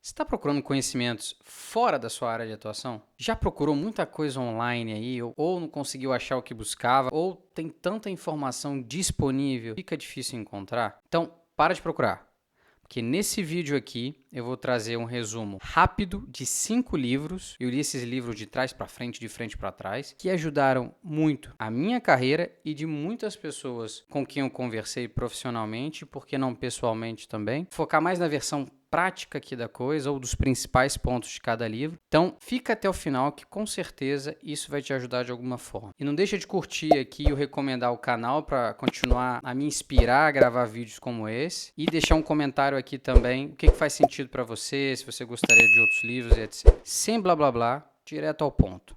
Você está procurando conhecimentos fora da sua área de atuação? Já procurou muita coisa online aí, ou não conseguiu achar o que buscava, ou tem tanta informação disponível, fica difícil encontrar? Então, para de procurar, porque nesse vídeo aqui eu vou trazer um resumo rápido de 5 livros. Eu li esses livros de trás para frente, de frente para trás, que ajudaram muito a minha carreira e de muitas pessoas com quem eu conversei profissionalmente, porque não pessoalmente também. Focar mais na versão prática aqui da coisa ou dos principais pontos de cada livro. Então, fica até o final que com certeza isso vai te ajudar de alguma forma. E não deixa de curtir aqui e recomendar o canal para continuar a me inspirar a gravar vídeos como esse e deixar um comentário aqui também o que faz sentido para você, se você gostaria de outros livros e etc. Sem blá blá blá, direto ao ponto.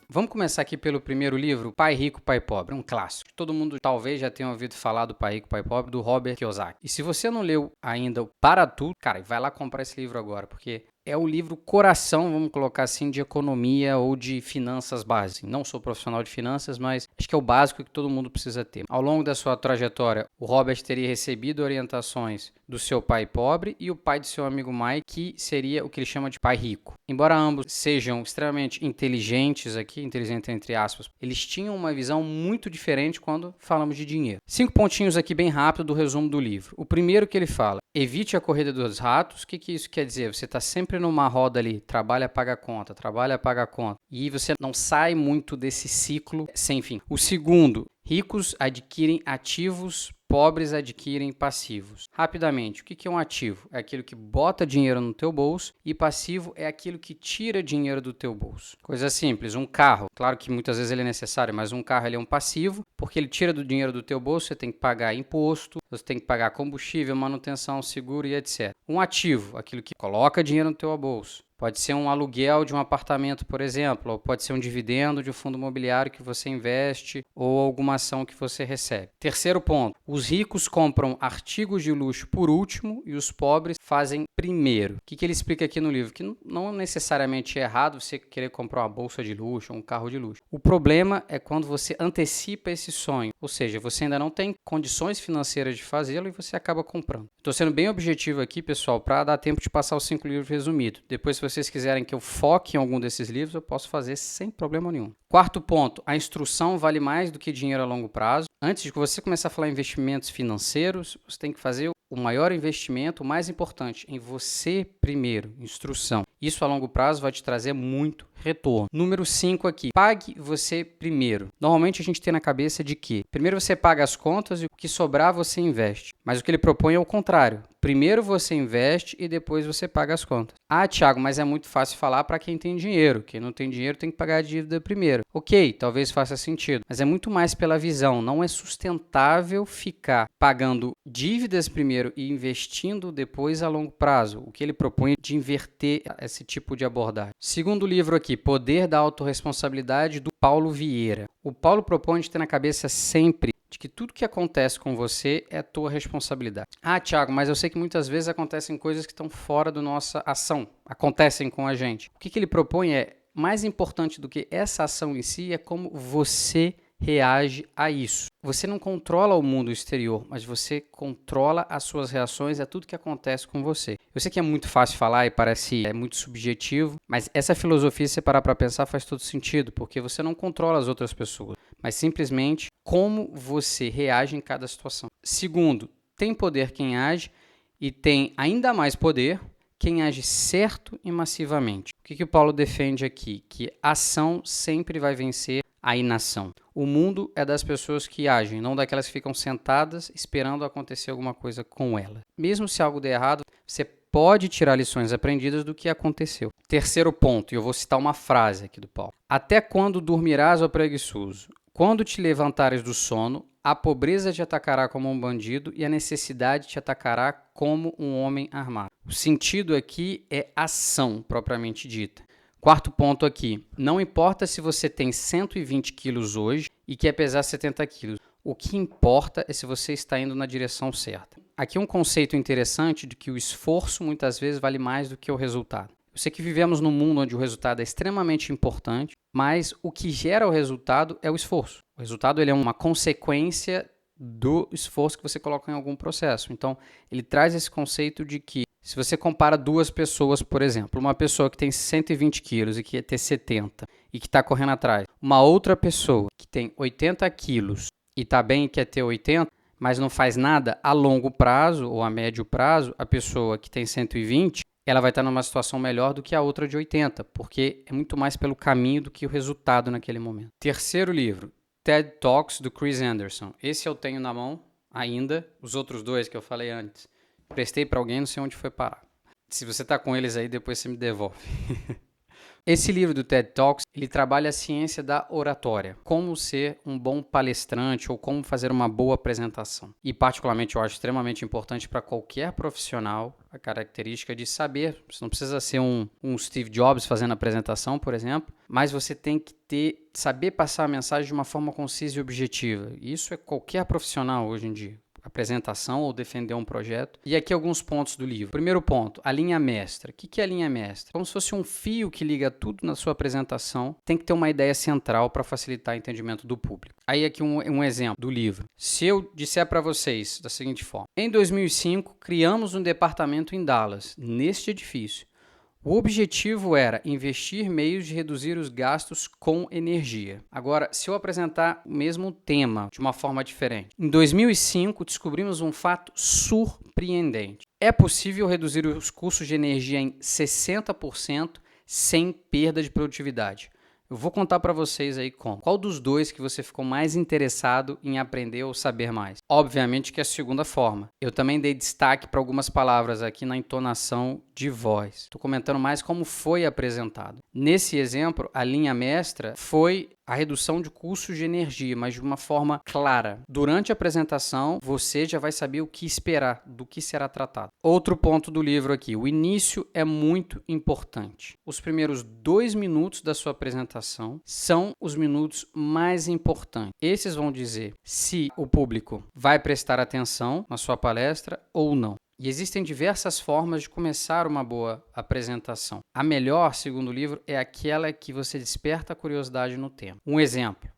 Vamos começar aqui pelo primeiro livro, Pai Rico, Pai Pobre, um clássico. Todo mundo talvez já tenha ouvido falar do Pai Rico, Pai Pobre, do Robert Kiyosaki. E se você não leu ainda o Para Tudo, cara, vai lá comprar esse livro agora, porque é o livro coração, vamos colocar assim, de economia ou de finanças básicas. Não sou profissional de finanças, mas acho que é o básico que todo mundo precisa ter. Ao longo da sua trajetória, o Robert teria recebido orientações do seu pai pobre e o pai do seu amigo Mike, que seria o que ele chama de pai rico. Embora ambos sejam extremamente inteligentes aqui, inteligente entre aspas, eles tinham uma visão muito diferente quando falamos de dinheiro. 5 pontinhos aqui bem rápido do resumo do livro. O primeiro que ele fala, evite a corrida dos ratos. O que isso quer dizer? Você está sempre numa roda ali, trabalha, paga conta, trabalha, paga conta. E você não sai muito desse ciclo sem fim. O segundo, ricos adquirem ativos, pobres adquirem passivos. Rapidamente, o que é um ativo? É aquilo que bota dinheiro no teu bolso e passivo é aquilo que tira dinheiro do teu bolso. Coisa simples, um carro, claro que muitas vezes ele é necessário, mas um carro ele é um passivo, porque ele tira do dinheiro do teu bolso, você tem que pagar imposto, você tem que pagar combustível, manutenção, seguro e etc. Um ativo, aquilo que coloca dinheiro no teu bolso. Pode ser um aluguel de um apartamento, por exemplo, ou pode ser um dividendo de um fundo imobiliário que você investe ou alguma ação que você recebe. Terceiro ponto, os ricos compram artigos de luxo por último e os pobres fazem primeiro. O que ele explica aqui no livro? Que não necessariamente é errado você querer comprar uma bolsa de luxo ou um carro de luxo. O problema é quando você antecipa esse sonho, ou seja, você ainda não tem condições financeiras de fazê-lo e você acaba comprando. Estou sendo bem objetivo aqui, pessoal, para dar tempo de passar os 5 livros resumidos. Depois, se vocês quiserem que eu foque em algum desses livros, eu posso fazer sem problema nenhum. Quarto ponto, a instrução vale mais do que dinheiro a longo prazo. Antes de você começar a falar em investimentos financeiros, você tem que fazer o maior investimento, o mais importante, em você primeiro, instrução. Isso a longo prazo vai te trazer muito retorno. Número 5 aqui, pague você primeiro. Normalmente a gente tem na cabeça de que primeiro você paga as contas e o que sobrar você investe. Mas o que ele propõe é o contrário. Primeiro você investe e depois você paga as contas. Ah, Thiago, mas é muito fácil falar para quem tem dinheiro. Quem não tem dinheiro tem que pagar a dívida primeiro. Ok, talvez faça sentido, mas é muito mais pela visão. Não é sustentável ficar pagando dívidas primeiro e investindo depois a longo prazo. O que ele propõe é de inverter esse tipo de abordagem. Segundo livro aqui, Poder da Autorresponsabilidade, do Paulo Vieira. O Paulo propõe de ter na cabeça sempre de que tudo que acontece com você é tua responsabilidade. Ah, Thiago, mas eu sei que muitas vezes acontecem coisas que estão fora da nossa ação, acontecem com a gente. O que ele propõe é, mais importante do que essa ação em si, é como você reage a isso. Você não controla o mundo exterior, mas você controla as suas reações a tudo que acontece com você. Eu sei que é muito fácil falar e parece muito subjetivo, mas essa filosofia, se você parar para pensar, faz todo sentido, porque você não controla as outras pessoas, mas simplesmente como você reage em cada situação. Segundo, tem poder quem age e tem ainda mais poder quem age certo e massivamente. O que o Paulo defende aqui? Que a ação sempre vai vencer a inação. O mundo é das pessoas que agem, não daquelas que ficam sentadas esperando acontecer alguma coisa com ela. Mesmo se algo der errado, você pode tirar lições aprendidas do que aconteceu. Terceiro ponto, e eu vou citar uma frase aqui do Paulo. Até quando dormirás, ó preguiçoso? Quando te levantares do sono, a pobreza te atacará como um bandido e a necessidade te atacará como um homem armado. O sentido aqui é ação, propriamente dita. Quarto ponto aqui, não importa se você tem 120 quilos hoje e quer pesar 70 quilos. O que importa é se você está indo na direção certa. Aqui um conceito interessante de que o esforço muitas vezes vale mais do que o resultado. Eu sei que vivemos num mundo onde o resultado é extremamente importante, mas o que gera o resultado é o esforço. O resultado ele é uma consequência do esforço que você coloca em algum processo. Então, ele traz esse conceito de que se você compara duas pessoas, por exemplo, uma pessoa que tem 120 quilos e que quer ter 70 e que está correndo atrás, uma outra pessoa que tem 80 quilos e está bem e quer ter 80, mas não faz nada, a longo prazo ou a médio prazo, a pessoa que tem 120, ela vai estar numa situação melhor do que a outra de 80, porque é muito mais pelo caminho do que o resultado naquele momento. Terceiro livro, TED Talks, do Chris Anderson. Esse eu tenho na mão ainda, os outros dois que eu falei antes. Prestei para alguém, não sei onde foi parar. Se você está com eles aí, depois você me devolve. Esse livro do TED Talks, ele trabalha a ciência da oratória, como ser um bom palestrante ou como fazer uma boa apresentação. E particularmente eu acho extremamente importante para qualquer profissional a característica de saber, você não precisa ser um Steve Jobs fazendo apresentação, por exemplo, mas você tem que saber passar a mensagem de uma forma concisa e objetiva. E isso é qualquer profissional hoje em dia. Apresentação ou defender um projeto. E aqui alguns pontos do livro. Primeiro ponto, a linha mestra. O que é a linha mestra? Como se fosse um fio que liga tudo na sua apresentação. Tem que ter uma ideia central para facilitar o entendimento do público. Aí aqui um exemplo do livro. Se eu disser para vocês da seguinte forma. Em 2005, criamos um departamento em Dallas, neste edifício. O objetivo era investir meios de reduzir os gastos com energia. Agora, se eu apresentar o mesmo tema de uma forma diferente. Em 2005, descobrimos um fato surpreendente. É possível reduzir os custos de energia em 60% sem perda de produtividade. Eu vou contar para vocês aí como. Qual dos dois que você ficou mais interessado em aprender ou saber mais? Obviamente que é a segunda forma. Eu também dei destaque para algumas palavras aqui na entonação de voz. Estou comentando mais como foi apresentado. Nesse exemplo, a linha mestra foi a redução de custos de energia, mas de uma forma clara. Durante a apresentação, você já vai saber o que esperar, do que será tratado. Outro ponto do livro aqui, o início é muito importante. Os primeiros 2 minutos da sua apresentação são os minutos mais importantes. Esses vão dizer se o público vai prestar atenção na sua palestra ou não. E existem diversas formas de começar uma boa apresentação. A melhor, segundo o livro, é aquela que você desperta a curiosidade no tema.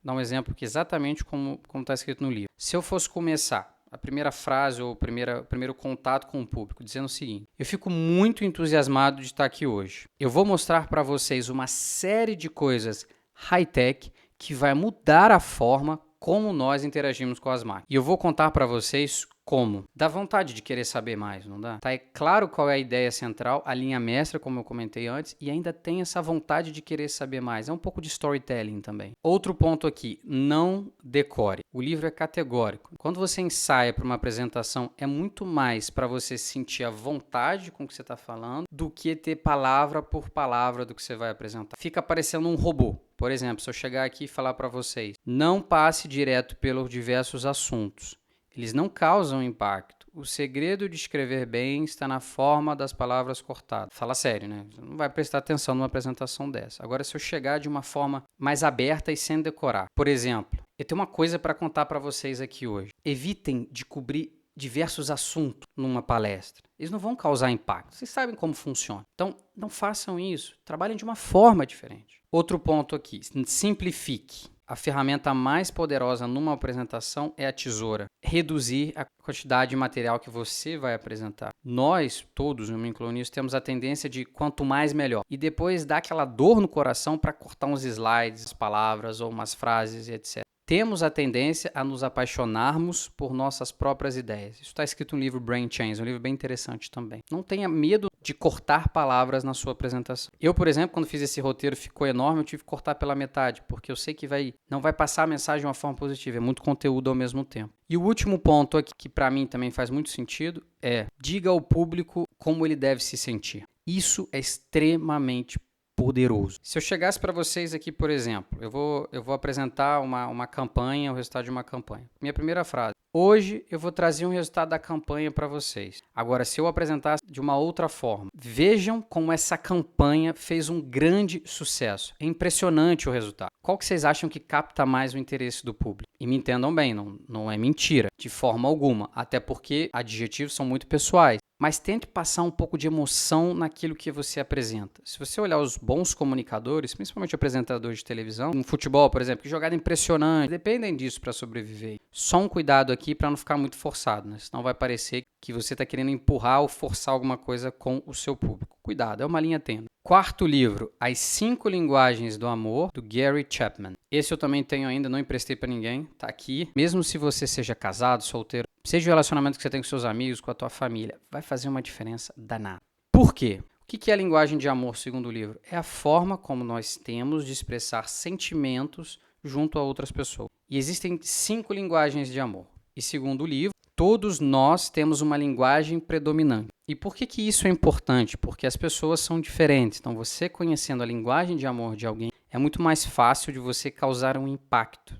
Dá um exemplo que exatamente como está escrito no livro. Se eu fosse começar a primeira frase ou o primeiro contato com o público, dizendo o seguinte: eu fico muito entusiasmado de estar aqui hoje. Eu vou mostrar para vocês uma série de coisas high-tech que vai mudar a forma como nós interagimos com as máquinas. E eu vou contar para vocês como. Dá vontade de querer saber mais, não dá? Tá claro qual é a ideia central, a linha mestra, como eu comentei antes, e ainda tem essa vontade de querer saber mais. É um pouco de storytelling também. Outro ponto aqui, não decore. O livro é categórico. Quando você ensaia para uma apresentação, é muito mais para você sentir a vontade com o que você está falando do que ter palavra por palavra do que você vai apresentar. Fica parecendo um robô. Por exemplo, se eu chegar aqui e falar para vocês, não passe direto pelos diversos assuntos. Eles não causam impacto. O segredo de escrever bem está na forma das palavras cortadas. Fala sério, né? Você não vai prestar atenção numa apresentação dessa. Agora, se eu chegar de uma forma mais aberta e sem decorar. Por exemplo, eu tenho uma coisa para contar para vocês aqui hoje. Evitem de cobrir diversos assuntos numa palestra. Eles não vão causar impacto. Vocês sabem como funciona. Então, não façam isso. Trabalhem de uma forma diferente. Outro ponto aqui, simplifique. A ferramenta mais poderosa numa apresentação é a tesoura. Reduzir a quantidade de material que você vai apresentar. Nós, todos, eu me incluo nisso, temos a tendência de quanto mais melhor. E depois dá aquela dor no coração para cortar uns slides, palavras ou umas frases, etc. Temos a tendência a nos apaixonarmos por nossas próprias ideias. Isso está escrito no livro Brain Change, um livro bem interessante também. Não tenha medo de cortar palavras na sua apresentação. Eu, por exemplo, quando fiz esse roteiro, ficou enorme, eu tive que cortar pela metade, porque eu sei que não vai passar a mensagem de uma forma positiva, é muito conteúdo ao mesmo tempo. E o último ponto aqui, que para mim também faz muito sentido, é diga ao público como ele deve se sentir. Isso é extremamente poderoso. Se eu chegasse para vocês aqui, por exemplo, eu vou apresentar uma campanha, o resultado de uma campanha. Minha primeira frase: hoje eu vou trazer um resultado da campanha para vocês. Agora, se eu apresentasse de uma outra forma, vejam como essa campanha fez um grande sucesso. É impressionante o resultado. Qual que vocês acham que capta mais o interesse do público? E me entendam bem, não é mentira, de forma alguma, até porque adjetivos são muito pessoais. mas tente passar um pouco de emoção naquilo que você apresenta. Se você olhar os bons comunicadores, principalmente apresentadores de televisão, no futebol, por exemplo, que jogada impressionante, dependem disso para sobreviver. Só um cuidado aqui para não ficar muito forçado, né? Senão vai parecer que você está querendo empurrar ou forçar alguma coisa com o seu público. Cuidado, é uma linha tênue. Quarto livro, As 5 Linguagens do Amor, do Gary Chapman. Esse eu também tenho ainda, não emprestei para ninguém, tá aqui. Mesmo se você seja casado, solteiro, seja o relacionamento que você tem com seus amigos, com a tua família, vai fazer uma diferença danada. Por quê? O que é a linguagem de amor, segundo o livro? É a forma como nós temos de expressar sentimentos junto a outras pessoas. E existem 5 linguagens de amor. E segundo o livro, todos nós temos uma linguagem predominante. E por que isso é importante? Porque as pessoas são diferentes. Então, você conhecendo a linguagem de amor de alguém, é muito mais fácil de você causar um impacto.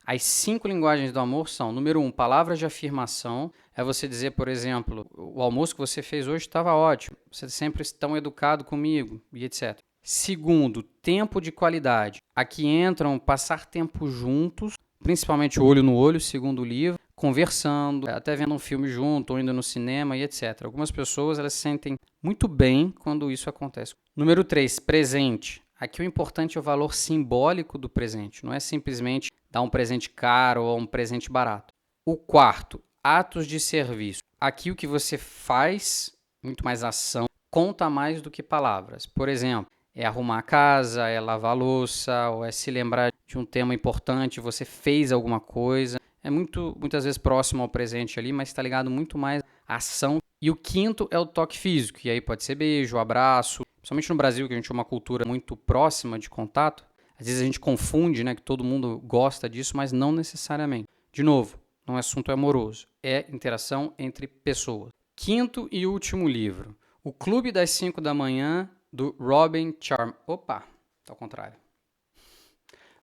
As 5 linguagens do amor são, número 1, palavras de afirmação. É você dizer, por exemplo, o almoço que você fez hoje estava ótimo. Você sempre é tão educado comigo, e etc. Segundo, tempo de qualidade. Aqui entram passar tempo juntos, principalmente olho no olho, segundo o livro, conversando, até vendo um filme junto, ou indo no cinema e etc. Algumas pessoas elas se sentem muito bem quando isso acontece. Número 3, presente. Aqui o importante é o valor simbólico do presente, não é simplesmente dar um presente caro ou um presente barato. O quarto, atos de serviço. Aqui o que você faz, muito mais ação, conta mais do que palavras. Por exemplo, é arrumar a casa, é lavar a louça, ou é se lembrar de um tema importante, você fez alguma coisa. É muitas vezes próximo ao presente ali, mas está ligado muito mais à ação. E o quinto é o toque físico, e aí pode ser beijo, abraço. Principalmente no Brasil, que a gente tem uma cultura muito próxima de contato, às vezes a gente confunde, né, que todo mundo gosta disso, mas não necessariamente. De novo, não é assunto amoroso, é interação entre pessoas. Quinto e último livro, O Clube das 5 da Manhã, do Robin Sharma. Opa, tá ao contrário.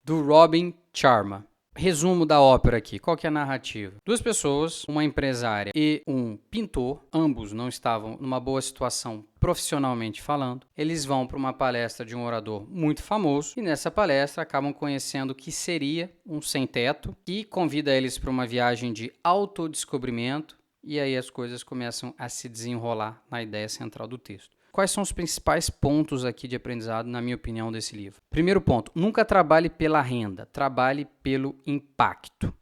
Do Robin Sharma. Resumo da ópera aqui, qual que é a narrativa? 2 pessoas, uma empresária e um pintor, ambos não estavam numa boa situação profissionalmente falando. Eles vão para uma palestra de um orador muito famoso e nessa palestra acabam conhecendo o que seria um sem-teto e convida eles para uma viagem de autodescobrimento e aí as coisas começam a se desenrolar na ideia central do texto. Quais são os principais pontos aqui de aprendizado, na minha opinião, desse livro? Primeiro ponto, nunca trabalhe pela renda, trabalhe pelo impacto. O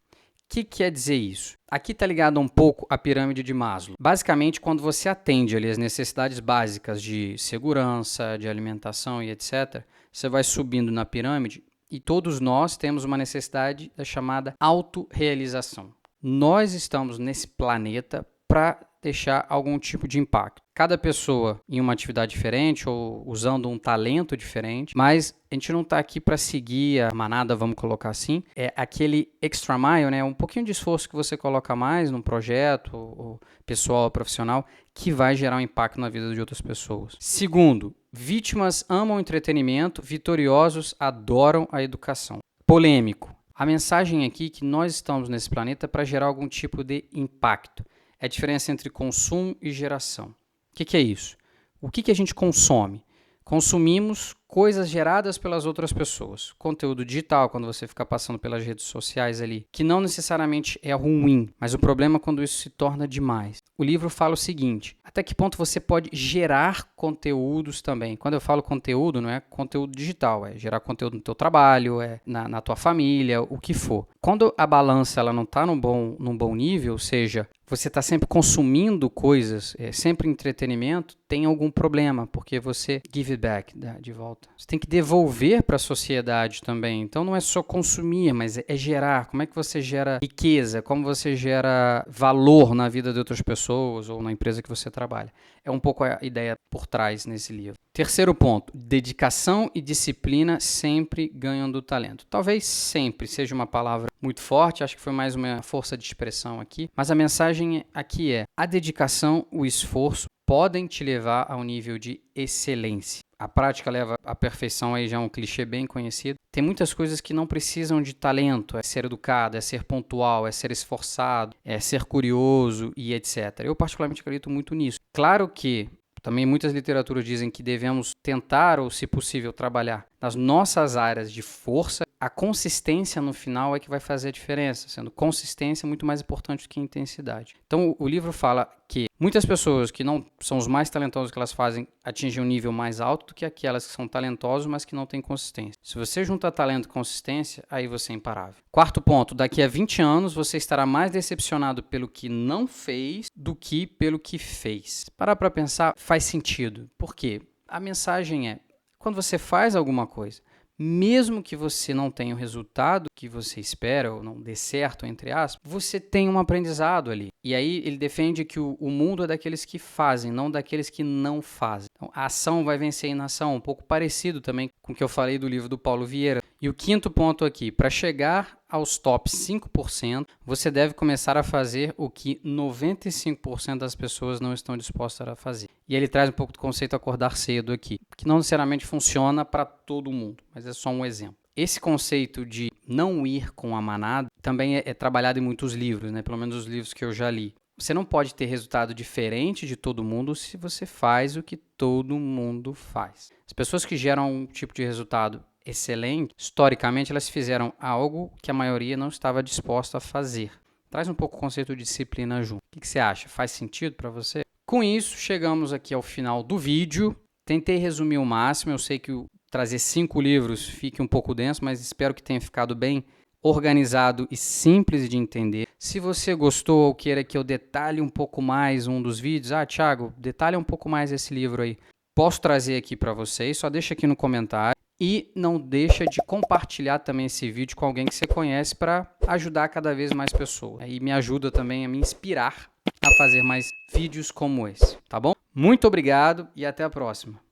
que quer dizer isso? Aqui está ligado um pouco à pirâmide de Maslow. Basicamente, quando você atende ali as necessidades básicas de segurança, de alimentação e etc., você vai subindo na pirâmide e todos nós temos uma necessidade da chamada autorrealização. Nós estamos nesse planeta para deixar algum tipo de impacto. Cada pessoa em uma atividade diferente ou usando um talento diferente, mas a gente não está aqui para seguir a manada, vamos colocar assim. É aquele extra mile, né? Um pouquinho de esforço que você coloca mais num projeto, ou pessoal ou profissional, que vai gerar um impacto na vida de outras pessoas. Segundo, vítimas amam o entretenimento, vitoriosos adoram a educação. Polêmico. A mensagem aqui é que nós estamos nesse planeta para gerar algum tipo de impacto. É a diferença entre consumo e geração. O que é isso? O que a gente consome? Consumimos coisas geradas pelas outras pessoas. Conteúdo digital, quando você fica passando pelas redes sociais ali, que não necessariamente é ruim, mas o problema é quando isso se torna demais. O livro fala o seguinte, até que ponto você pode gerar conteúdos também. Quando eu falo conteúdo, não é conteúdo digital, é gerar conteúdo no teu trabalho, é na tua família, o que for. Quando a balança ela não está num bom nível, ou seja, você está sempre consumindo coisas, sempre entretenimento, tem algum problema, porque você give it back, de volta. Você tem que devolver para a sociedade também. Então não é só consumir, mas é gerar. Como é que você gera riqueza? Como você gera valor na vida de outras pessoas ou na empresa que você trabalha? É um pouco a ideia por trás nesse livro. Terceiro ponto, dedicação e disciplina sempre ganham do talento. Talvez sempre seja uma palavra muito forte, acho que foi mais uma força de expressão aqui, mas a mensagem aqui é: a dedicação, o esforço podem te levar a um nível de excelência. A prática leva à perfeição, aí já é um clichê bem conhecido. Tem muitas coisas que não precisam de talento, é ser educado, é ser pontual, é ser esforçado, é ser curioso e etc. Eu particularmente acredito muito nisso. Claro que também muitas literaturas dizem que devemos tentar ou, se possível, trabalhar nas nossas áreas de força, a consistência no final é que vai fazer a diferença, sendo consistência muito mais importante do que intensidade. Então, o livro fala que muitas pessoas que não são os mais talentosos que elas fazem atingem um nível mais alto do que aquelas que são talentosas, mas que não têm consistência. Se você junta talento e consistência, aí você é imparável. Quarto ponto, daqui a 20 anos você estará mais decepcionado pelo que não fez do que pelo que fez. Parar para pensar faz sentido. Por quê? A mensagem é, quando você faz alguma coisa, mesmo que você não tenha o resultado que você espera, ou não dê certo, entre aspas, você tem um aprendizado ali. E aí ele defende que o mundo é daqueles que fazem, não daqueles que não fazem. Então, a ação vai vencer a inação, um pouco parecido também com o que eu falei do livro do Paulo Vieira. E o quinto ponto aqui, para chegar aos top 5%, você deve começar a fazer o que 95% das pessoas não estão dispostas a fazer. E ele traz um pouco do conceito acordar cedo aqui, que não necessariamente funciona para todo mundo, mas é só um exemplo. Esse conceito de não ir com a manada também é trabalhado em muitos livros, né? Pelo menos os livros que eu já li. Você não pode ter resultado diferente de todo mundo se você faz o que todo mundo faz. As pessoas que geram um tipo de resultado excelente, historicamente elas fizeram algo que a maioria não estava disposta a fazer. Traz um pouco o conceito de disciplina junto. O que você acha? Faz sentido para você? Com isso, chegamos aqui ao final do vídeo. Tentei resumir o máximo. Eu sei que trazer 5 livros fique um pouco denso, mas espero que tenha ficado bem organizado e simples de entender. Se você gostou ou queira que eu detalhe um pouco mais um dos vídeos, Thiago, detalhe um pouco mais esse livro aí. Posso trazer aqui para vocês, só deixa aqui no comentário. E não deixa de compartilhar também esse vídeo com alguém que você conhece para ajudar cada vez mais pessoas. E me ajuda também a me inspirar a fazer mais vídeos como esse, tá bom? Muito obrigado e até a próxima.